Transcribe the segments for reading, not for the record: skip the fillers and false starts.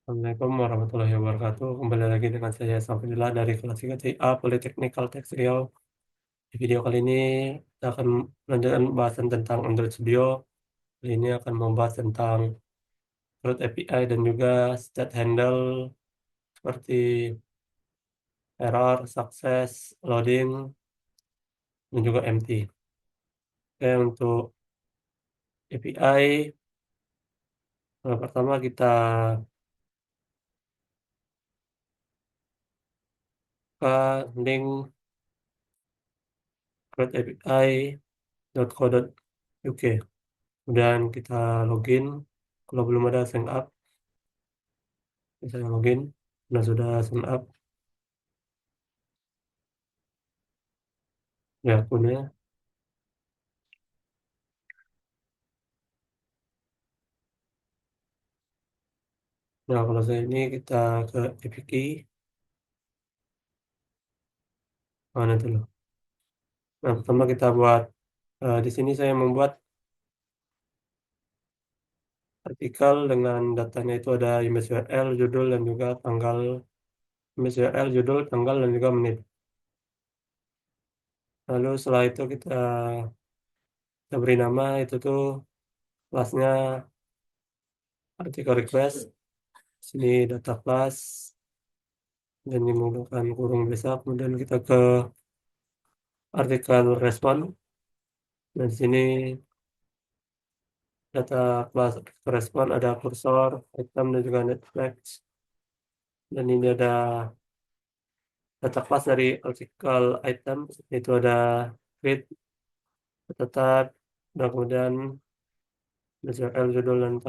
Assalamualaikum warahmatullahi wabarakatuh. Kembali lagi dengan saya Safidillah dari kelas 3 Politeknik Kalteks Riau. Di video kali ini kita akan melanjutkan pembahasan tentang Android Studio. Kali ini akan membahas tentang Root API dan juga state handle seperti error, success, loading, dan juga empty. Oke, untuk API, pertama kita buka link root.api.co.uk. Kemudian kita login. Kalau belum ada sign up, misalnya login, nah sudah sign up ya akunnya. Nah kalau saya ini kita ke APK, mana itu loh. Nah pertama kita buat, di sini saya membuat artikel dengan datanya itu ada image URL, judul, dan juga tanggal, image URL, judul, tanggal, dan juga menit. Lalu setelah itu kita beri nama, itu tuh kelasnya artikel request, sini data class, dan ini menggunakan kurung biasa. Kemudian kita ke artikel respon. Nah, di sini data kelas respon ada kursor, item, dan juga netflix. Dan ini ada data kelas dari artikel item, itu ada create, data type, dan kemudian URL, judul, dan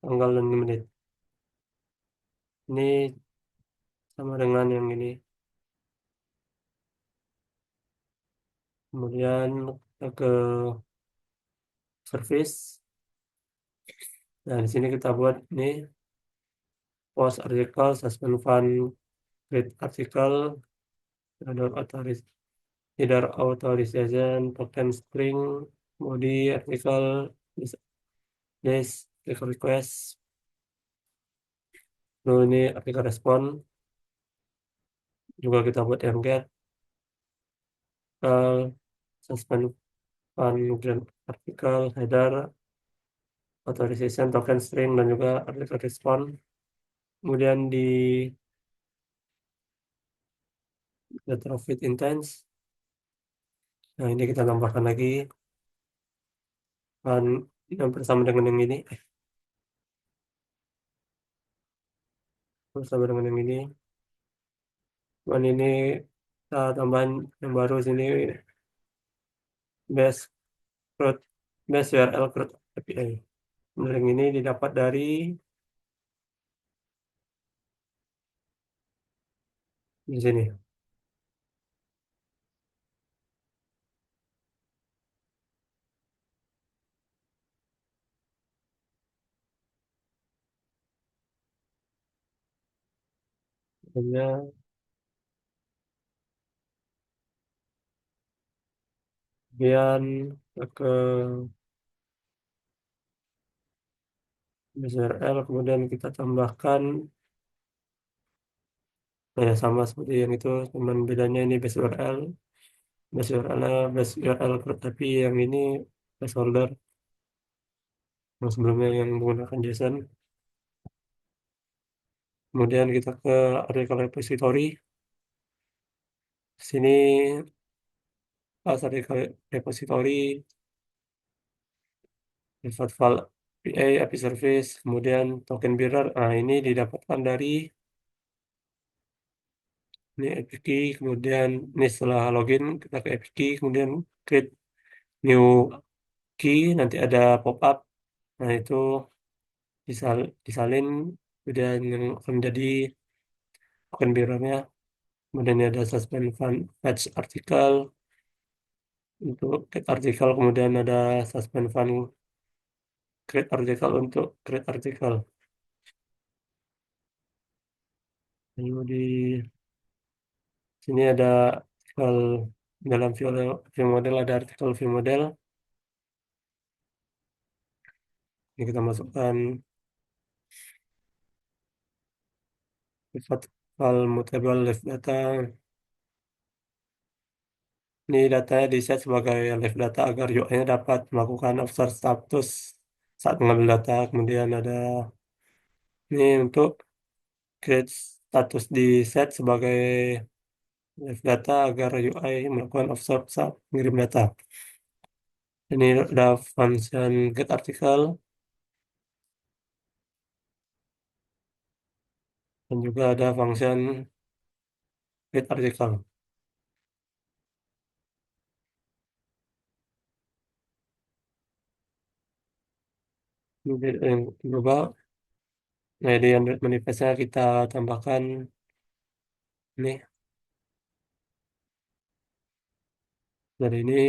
tanggal dan menit. Ini sama dengan yang ini. Kemudian kita ke service. Nah, di sini kita buat ini post article, suspend fund, create article, either authorization, token string, body, article, this, article request. Lalu ini artikel respon, juga kita buat yang get, suspend fund, grant article, header, authorization, token string, dan juga artikel respon. Kemudian di letter of it intense. Nah, ini kita tambahkan lagi fund yang bersama dengan yang ini, bersama dengan yang ini. Dan ini kita tambahan yang baru sini, base CRUD, base URL CRUD API. Yang ini didapat dari di sini. Kemudian kita ke base URL, kemudian kita tambahkan, nah ya sama seperti yang itu, cuman bedanya ini base URL CRUD API, yang ini placeholder, yang sebelumnya yang menggunakan JSON. Kemudian kita ke artikel repository. Sini pas artikel repository, default file API, API service, kemudian token bearer. Nah, ini didapatkan dari ini API key, kemudian ini setelah login kita ke API key, kemudian create new key, nanti ada pop up. Nah, itu disalin, kemudian yang akan menjadi token bearernya. Kemudian ini ada suspend fetch artikel untuk get artikel, kemudian ada suspend fund create artikel untuk create artikel. Lalu di sini ada artikel, dalam view model ada artikel view model. Ini kita masukkan Sifat file mutable live data. Ini datanya di set sebagai live data agar UI-nya dapat melakukan observe status saat mengambil data. Kemudian ada ini untuk create status di set sebagai live data agar UI melakukan observe saat mengirim data. Ini ada function get article dan juga ada function get article. Ini yang global. Nah, di Android manifestnya kita tambahkan ini dari ini.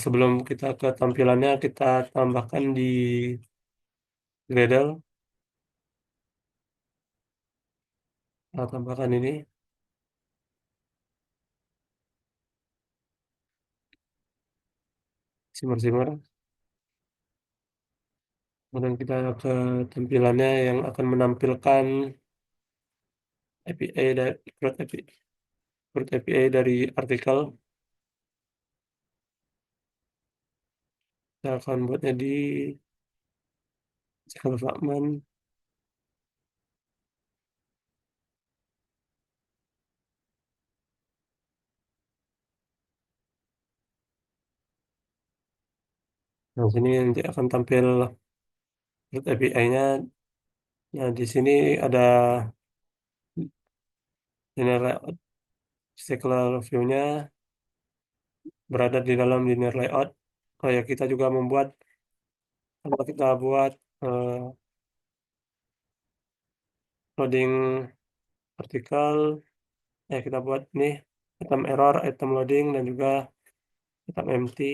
Sebelum kita ke tampilannya, kita tambahkan di Gradle. Kita tambahkan ini simmer-simmer. Kemudian kita ke tampilannya yang akan menampilkan API dari CRUD API dari artikel. Kita akan buatnya di skala fragment. Nah, sini nanti akan tampil CRUD API-nya. Nah, di sini ada linear layout, secular view-nya berada di dalam linear layout. Kayak kita juga membuat, kalau kita buat eh, loading artikel, ya kita buat nih item error, item loading, dan juga item empty.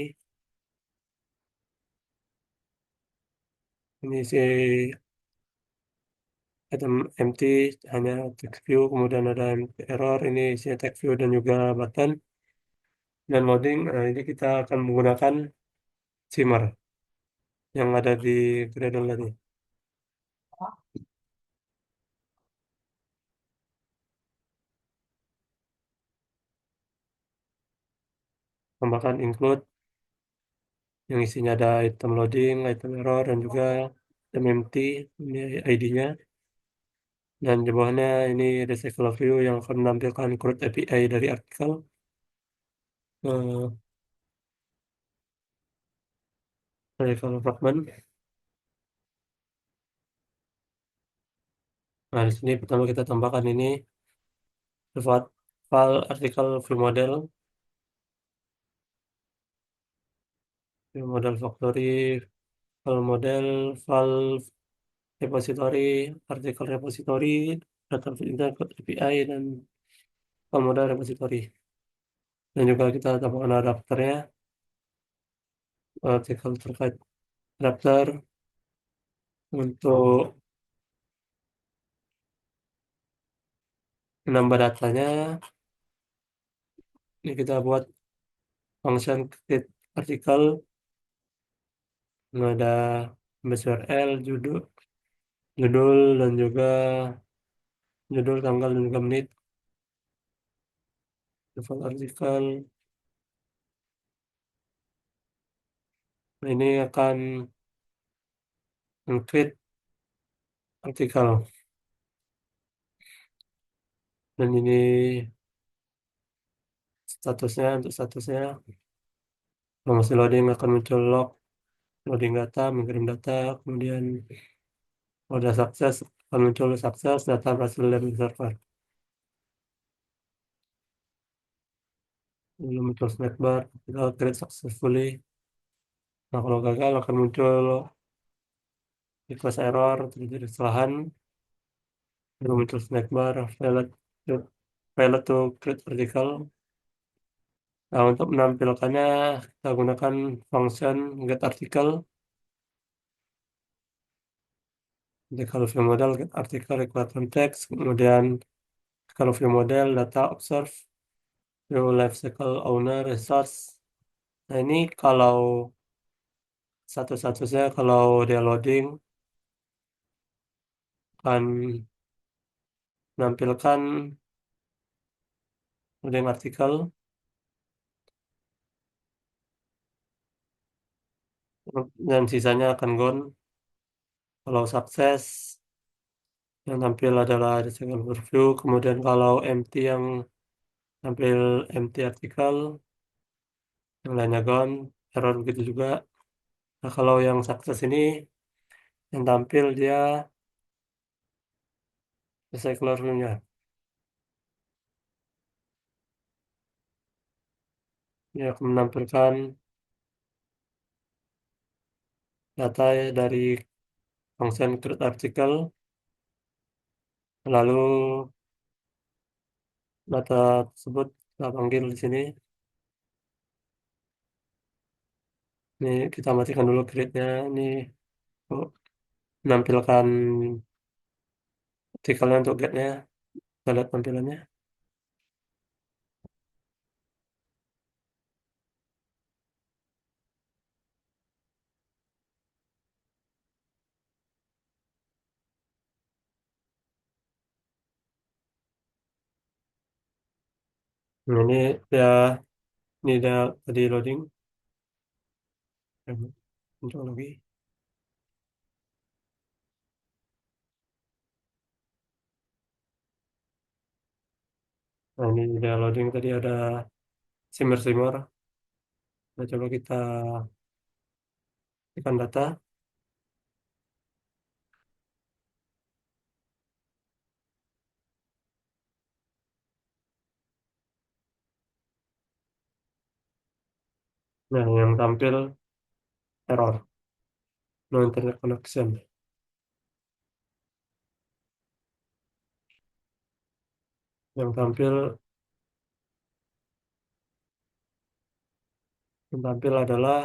Ini si item empty hanya text view, kemudian ada empty error, ini si text view dan juga button. Dan loading, ini kita akan menggunakan shimmer yang ada di Gradle tadi. Tambahkan include yang isinya ada item loading, item error, dan juga item empty, ini ID-nya. Dan di bawahnya ini ada cycle view yang akan menampilkan CRUD API dari artikel. Eh, dari file fragment. Nah, di sini pertama kita tambahkan ini sifat file artikel view model factory, file model, file repository, artikel repository, data feed API, dan file model repository. Dan juga kita tambahkan adapternya, artikel terkait adapter untuk menambah datanya. Ini kita buat function create artikel, ada base URL, judul dan juga judul, tanggal dan juga menit, level artikel. Nah, ini akan meng-create artikel dan ini statusnya. Untuk statusnya, kalau masih loading akan muncul log loading data, mengirim data, kemudian kalau sudah sukses akan muncul sukses, data berhasil dari server. Belum muncul snack bar, kita create successfully. Nah, kalau gagal akan muncul request error, terjadi kesalahan. Belum muncul snack bar, failed to create article. Nah, untuk menampilkannya kita gunakan function get article. Jadi kalau view model get article require context, kemudian kalau view model data observe, view life cycle owner resource. Nah, ini kalau satu-satunya kalau dia loading akan menampilkan heading artikel dan sisanya akan gone. Kalau sukses, yang tampil adalah artikel overview, kemudian kalau empty yang tampil empty artikel, yang lainnya gone, error begitu juga. Nah, kalau yang sukses ini, yang tampil dia selesai keluar filmnya. Dia akan menampilkan data dari function create article, lalu data tersebut kita panggil di sini. Ini kita matikan dulu create-nya. Ini oh, menampilkan artikelnya untuk get-nya. Kita lihat tampilannya. Nah, dia ini dia tadi loading. Untuk lagi. Nah, ini dia loading tadi ada simmer-simmer. Nah, coba kita tekan data. Nah, yang tampil error, no internet connection. Yang tampil yang tampil adalah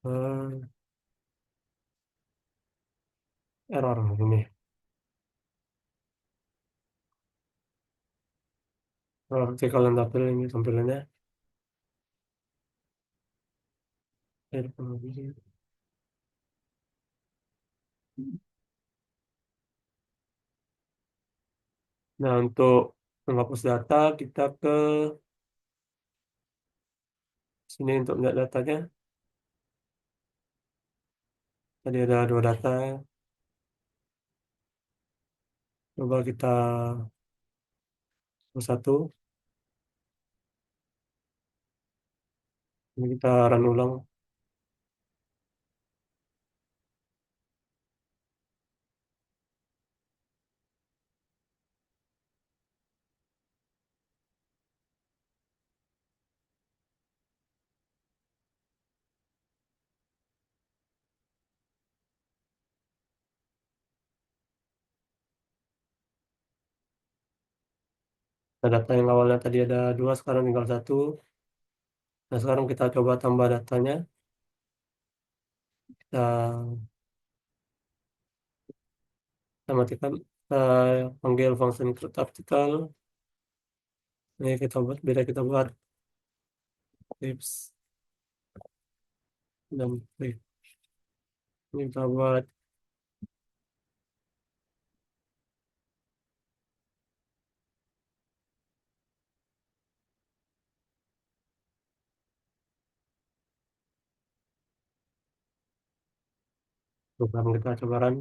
eh, error ini. Artikel yang tampil ini tampilannya. Nah, untuk menghapus data, kita ke sini untuk melihat datanya. Tadi ada dua data. Coba kita satu. Ini kita run ulang. Nah, data yang awalnya tadi ada dua, sekarang tinggal satu. Nah, sekarang kita coba tambah datanya. Kita, kita matikan, kita panggil function create article. Ini kita buat, beda kita buat tips dan klik. Ini kita buat program kita coba run.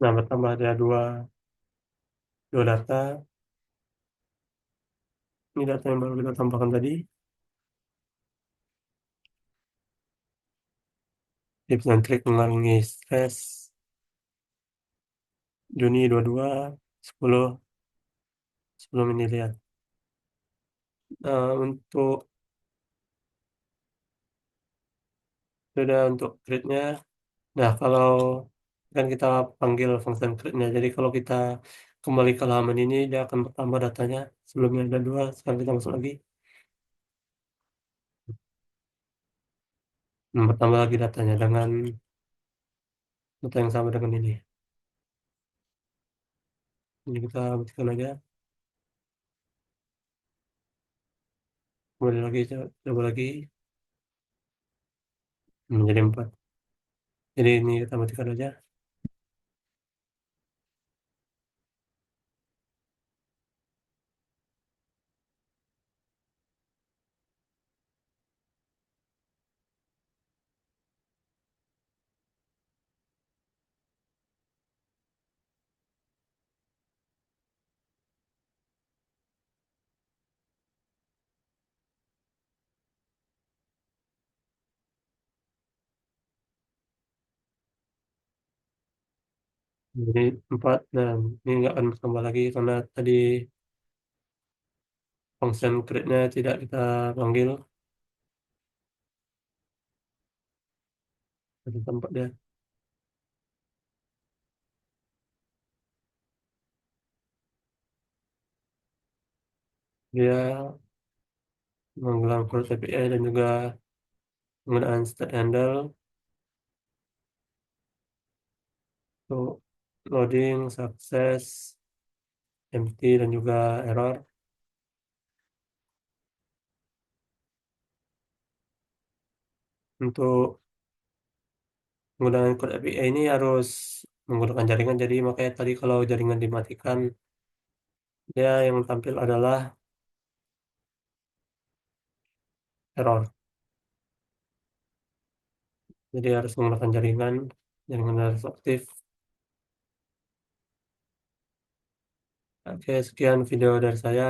Nah, bertambah ada dua data. Ini data yang baru kita tambahkan tadi. Tips dan trik mengurangi stres. Juni 22, 10, 10 miliar. Nah, sudah untuk grade-nya. Nah, kalau kan kita panggil function create-nya. Jadi kalau kita kembali ke halaman ini, dia akan bertambah datanya. Sebelumnya ada 2, sekarang kita masuk lagi. Bertambah lagi datanya dengan data yang sama dengan ini. Ini kita buktikan aja. Kemudian lagi, coba lagi. Menjadi 4. Jadi ini kita matikan aja. Jadi 4. Nah, ini nggak akan bertambah lagi karena tadi function create-nya tidak kita panggil. Di tempat dia. Dia menggunakan Cloud API dan juga penggunaan state handle untuk loading, sukses, empty, dan juga error. Untuk menggunakan Cloud API ini harus menggunakan jaringan, jadi makanya tadi kalau jaringan dimatikan, dia yang tampil adalah error. Jadi harus menggunakan jaringan, jaringan harus aktif. Oke, sekian video dari saya.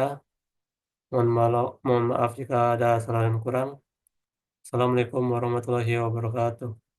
Mohon maaf jika ada salah dan kurang. Assalamualaikum warahmatullahi wabarakatuh.